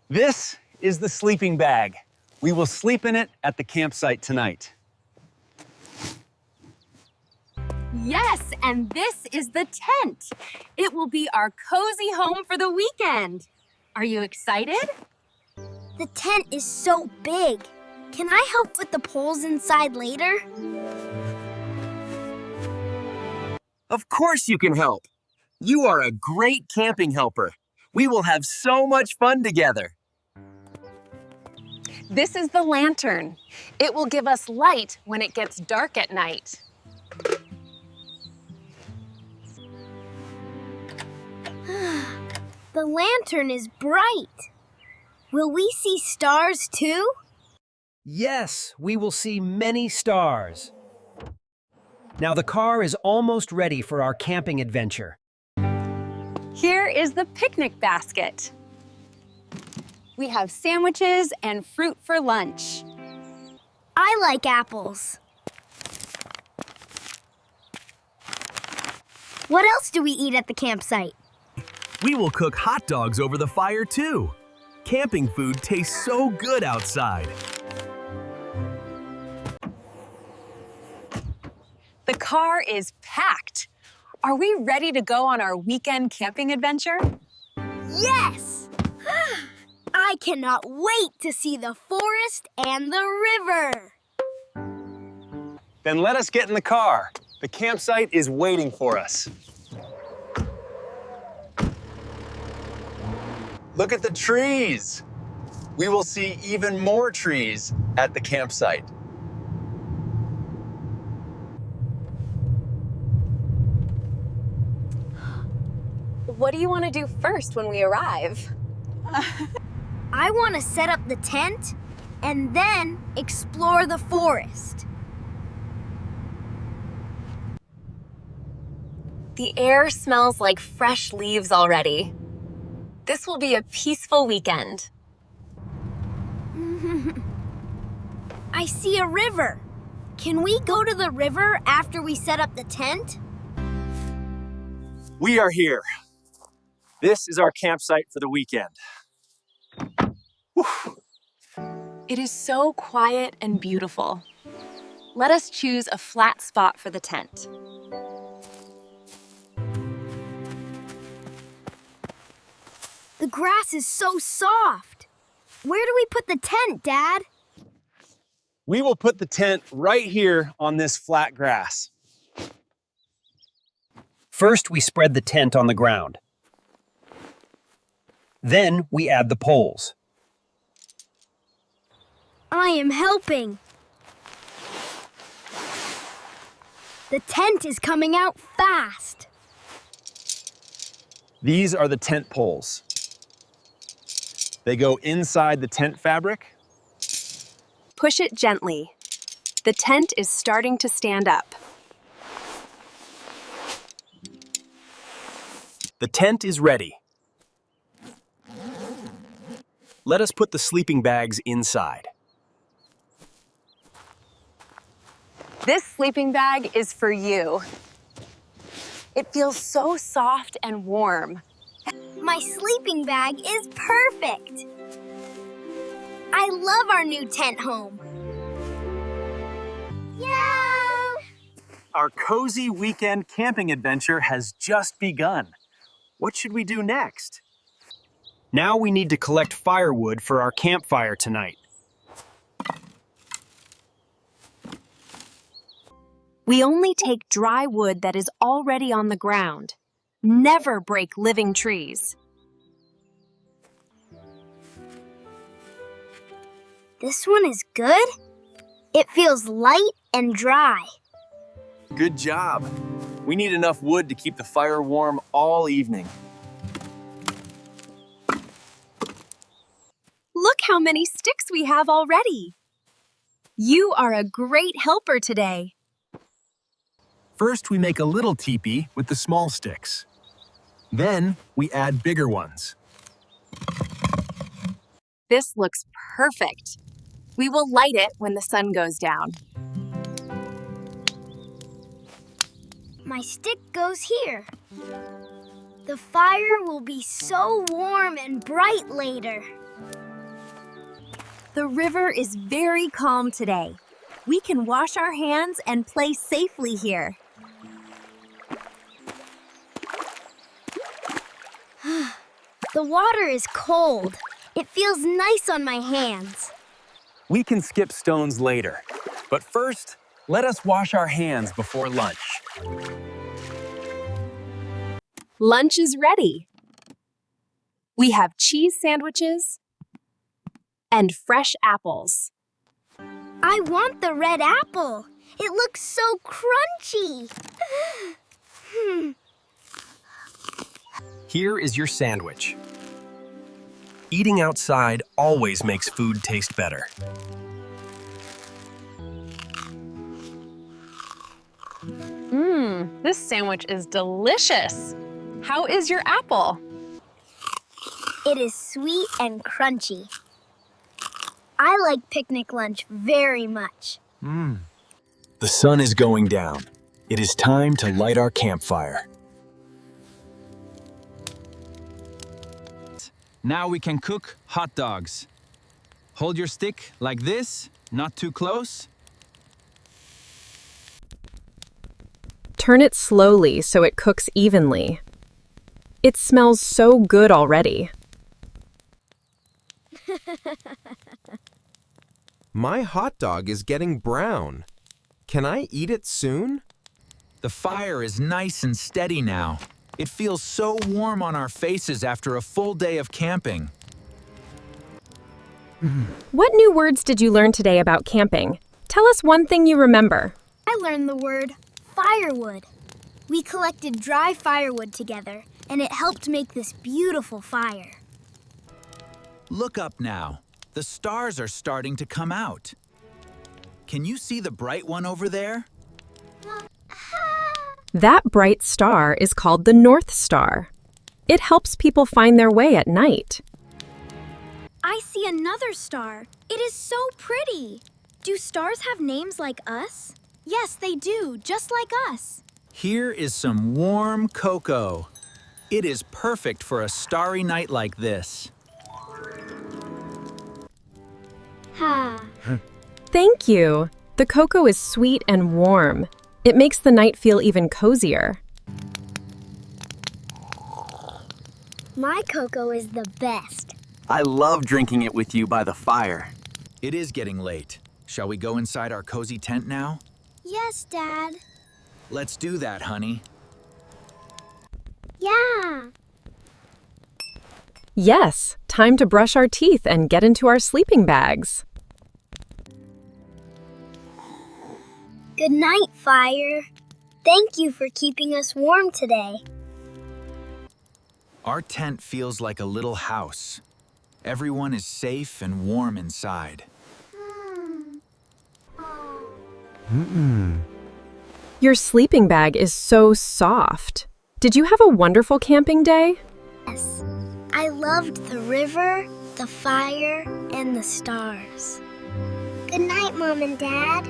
This is the sleeping bag. We will sleep in it at the campsite tonight. Yes, and this is the tent. It will be our cozy home for the weekend. Are you excited? The tent is so big. Can I help put the poles inside later? Of course you can help. You are a great camping helper. We will have so much fun together. This is the lantern. It will give us light when it gets dark at night. The lantern is bright. Will we see stars too? Yes, we will see many stars. Now the car is almost ready for our camping adventure. Here is the picnic basket. We have sandwiches and fruit for lunch. I like apples. What else do we eat at the campsite? We will cook hot dogs over the fire too. Camping food tastes so good outside. The car is packed. Are we ready to go on our weekend camping adventure? Yes! I cannot wait to see the forest and the river. Then let us get in the car. The campsite is waiting for us. Look at the trees. We will see even more trees at the campsite. What do you want to do first when we arrive? I want to set up the tent and then explore the forest. The air smells like fresh leaves already. This will be a peaceful weekend. I see a river. Can we go to the river after we set up the tent? We are here. This is our campsite for the weekend. Whew. It is so quiet and beautiful. Let us choose a flat spot for the tent. The grass is so soft. Where do we put the tent, Dad? We will put the tent right here on this flat grass. First, we spread the tent on the ground. Then we add the poles. I am helping. The tent is coming out fast. These are the tent poles. They go inside the tent fabric. Push it gently. The tent is starting to stand up. The tent is ready. Let us put the sleeping bags inside. This sleeping bag is for you. It feels so soft and warm. My sleeping bag is perfect. I love our new tent home. Yeah! Our cozy weekend camping adventure has just begun. What should we do next? Now we need to collect firewood for our campfire tonight. We only take dry wood that is already on the ground. Never break living trees. This one is good. It feels light and dry. Good job. We need enough wood to keep the fire warm all evening. Look how many sticks we have already. You are a great helper today. First, we make a little teepee with the small sticks. Then, we add bigger ones. This looks perfect. We will light it when the sun goes down. My stick goes here. The fire will be so warm and bright later. The river is very calm today. We can wash our hands and play safely here. The water is cold. It feels nice on my hands. We can skip stones later, but first, let us wash our hands before lunch. Lunch is ready. We have cheese sandwiches and fresh apples. I want the red apple. It looks so crunchy. Here is your sandwich. Eating outside always makes food taste better. This sandwich is delicious. How is your apple? It is sweet and crunchy. I like picnic lunch very much. The sun is going down. It is time to light our campfire. Now we can cook hot dogs. Hold your stick like this, not too close. Turn it slowly so it cooks evenly. It smells so good already. My hot dog is getting brown. Can I eat it soon? The fire is nice and steady now. It feels so warm on our faces after a full day of camping. What new words did you learn today about camping? Tell us one thing you remember. I learned the word firewood. We collected dry firewood together, and it helped make this beautiful fire. Look up now. The stars are starting to come out. Can you see the bright one over there? That bright star is called the North Star. It helps people find their way at night. I see another star. It is so pretty. Do stars have names like us? Yes, they do, just like us. Here is some warm cocoa. It is perfect for a starry night like this. Ha. Thank you. The cocoa is sweet and warm. It makes the night feel even cozier. My cocoa is the best. I love drinking it with you by the fire. It is getting late. Shall we go inside our cozy tent now? Yes, Dad. Let's do that, honey. Yeah. Yes, time to brush our teeth and get into our sleeping bags. Good night, fire. Thank you for keeping us warm today. Our tent feels like a little house. Everyone is safe and warm inside. Your sleeping bag is so soft. Did you have a wonderful camping day? Yes. I loved the river, the fire, and the stars. Good night, Mom and Dad.